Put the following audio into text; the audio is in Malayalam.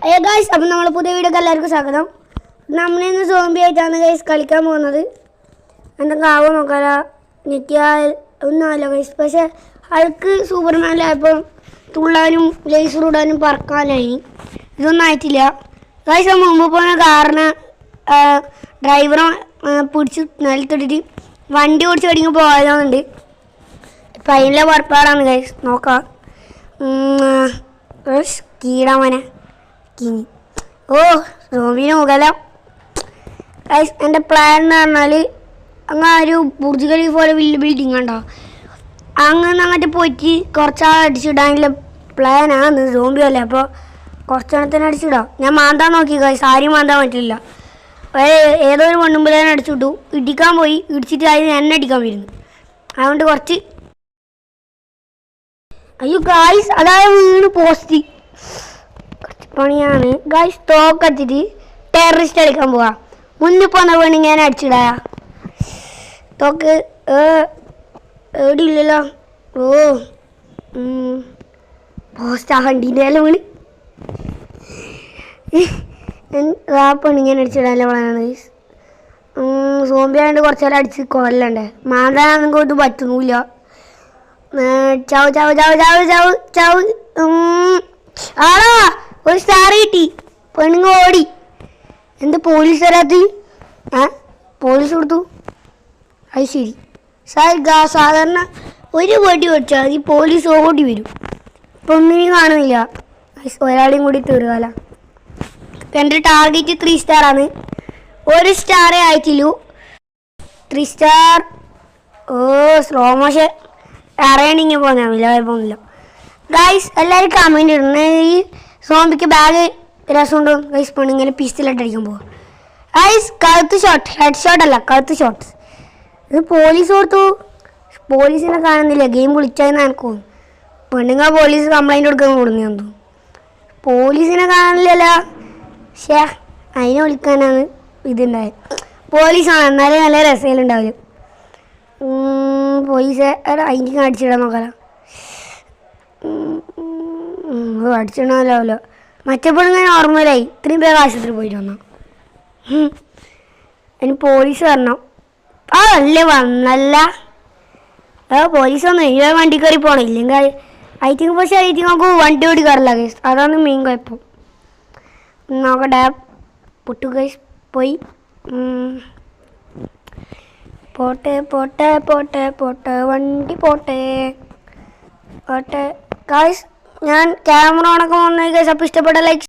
അയ്യോ ഗൈസ്, അപ്പം നമ്മൾ പുതിയ വീഡിയോക്ക് എല്ലാവർക്കും സ്വാഗതം. നമ്മളിന്ന് സോംബി ആയിട്ടാണ് ഗൈസ് കളിക്കാൻ പോകുന്നത്. എന്തെങ്കിലും ആവോ നോക്കാലോ, ഞെക്കിയാൽ ഒന്നുമല്ല ഗൈസ്. പക്ഷേ ആൾക്ക് സൂപ്പർമാനിലായപ്പോൾ തുള്ളാനും ലേസർ ഇടാനും പറക്കാനായി. ഇതൊന്നും ആയിട്ടില്ല ഗൈസ്. മുമ്പ് പോകുന്ന കാറിന് ഡ്രൈവറെ പിടിച്ച് നിലത്തിട്ടിട്ട് വണ്ടി ഓടിച്ച് പഠിക്കാൻ പോയതുകൊണ്ട് ഇപ്പം അതിൻ്റെ പുറപ്പാടാണ് ഗൈസ്. നോക്കാം. കീടാമനെ കിങ്ങി സോംബിന് മുഖലം ഗൈസ്. എൻ്റെ പ്ലാൻ എന്ന് പറഞ്ഞാൽ അങ്ങനെ ഒരു ബുർജ് ഖലീഫ പോലെ വലിയ ബിൽഡിംഗ് ഉണ്ടോ, അങ്ങനെ അങ്ങോട്ട് പോയിട്ട് കുറച്ചാൾ അടിച്ചിടാനുള്ള പ്ലാനാണ്. സോംബി അല്ലേ, അപ്പോൾ കുറച്ചെണ്ണത്തിന് അടിച്ചിടാം. ഞാൻ മാന്താൻ നോക്കി ഗൈസ്, ആരും മാന്താൻ പറ്റില്ല. ഏതോ ഒരു മണ്ണുമ്പോഴേനെ അടിച്ചിട്ടു. ഇടിക്കാൻ പോയി, ഇടിച്ചിട്ട് അതിന് എന്നെ അടിക്കാൻ വരുന്നു. അതുകൊണ്ട് കുറച്ച് അയ്യോ ഗൈസ്, അതായത് വീണ് പോസ്റ്റ് കുറച്ച് പണിയാണ് ഗൈസ്. തോക്കെത്തിട്ട് ടെററിസ്റ്റ് അടിക്കാൻ പോവാ. മുന്നിൽ പോന്ന വീണ് ഞാൻ അടിച്ചിടാ. തോക്ക് എവിടെ ഇല്ലല്ലോ. ഓ പോസ്റ്റ് ആ വണ്ടീൻ്റെ എല്ലാം വീണ് റാപ്പാണ് ഇങ്ങനെ അടിച്ചിടാനുള്ള പ്ലാനാണ് ഗൈസ്. സോംബി ആയതുകൊണ്ട് കുറച്ചേരം അടിച്ച് കൊല്ലണ്ടേ. മാന്താനൊന്നും കൊണ്ട് പറ്റുന്നില്ല. ചാവ് ചാവ് ചാവ് ചാവ് ചാവ് ചാവ്. ആടാ ഒരു സ്റ്റാർ കിട്ടി. പെണ്ണുങ്ങ ഓടി. എന്ത് പോലീസ് വരാത്ത? പോലീസ് കൊടുത്തു. അത് ശരി സാധാരണ ഒരു വടി വെച്ചാൽ മതി, പോലീസ് ഓടി വരും. ഇപ്പം ഒന്നിനും കാണുന്നില്ല. ഒരാളെയും കൂടി തീർക്കാല. എൻ്റെ ടാർഗറ്റ് 3 സ്റ്റാറാണ്. ഒരു സ്റ്റാറേ ആയിട്ടില്ലു. 3 സ്റ്റാർ. ഓ സ്ലോ മോഷൻ അറിയണെങ്കിൽ പോകുന്നില്ല, കുഴപ്പമൊന്നുമില്ല ഗൈസ്. എല്ലാവരും കമൻറ്റ് ഇടുന്ന ഈ സോംബിക്ക് ബാഗ് രസമുണ്ടോ ഗൈസ്. പെണ്ണിങ്ങനെ പിസ്റ്റലായിട്ട് അടിക്കാൻ പോവാം ഗൈസ്. കഴുത്ത് ഷോട്ട്, ഹെഡ് ഷോട്ട് അല്ല, കഴുത്ത് ഷോട്ട്. ഇത് പോലീസ് കൊടുത്തു. പോലീസിനെ കാണുന്നില്ല. ഗെയിം വിളിച്ചതെന്ന് എനിക്ക് തോന്നുന്നു. പെണ്ണുങ്ങൾ പോലീസ് കംപ്ലൈൻറ്റ് കൊടുക്കാൻ കൊടുന്നു തോന്നുന്നു. പോലീസിനെ കാണുന്നില്ലല്ലോ. ഷേ അതിനെ വിളിക്കാനാണ് ഇതുണ്ടായത്. പോലീസാണ്, എന്നാലേ നല്ല രസയിലുണ്ടാവില്ല. പോലീസ് അതിൻ്റെ അടിച്ചിടാൻ നോക്കാലോ. അടിച്ചിടാമല്ലോ. മറ്റപ്പോഴും ഞാൻ നോർമലായി. ഇത്രയും പേര് ആശുപത്രി പോയിട്ട് വന്നോ. അതിന് പോലീസ് വരണം. അല്ലേ വന്നല്ല. പോലീസ് വന്നു. ഈ വണ്ടി കയറി പോകണം. ഇല്ലെങ്കിൽ ഐറ്റിങ്. പക്ഷേ ഐറ്റിങ് നമുക്ക് വണ്ടി ഓടിക്കാറില്ല ഗൈസ്. അതാണ് മെയിൻ കുഴപ്പം. നോക്കട്ടെ. പൊട്ടു ഗൈസ് പോയി. പോട്ടെ പോട്ടെ പോട്ടെ പോട്ടെ വണ്ടി പോട്ടെ പോട്ടെ ഗൈസ്. ഞാൻ ക്യാമറ ഓണൊക്കെ വന്നു ഗൈസ്. അപ്പോൾ ഇഷ്ടപ്പെട്ട ലൈക്ക്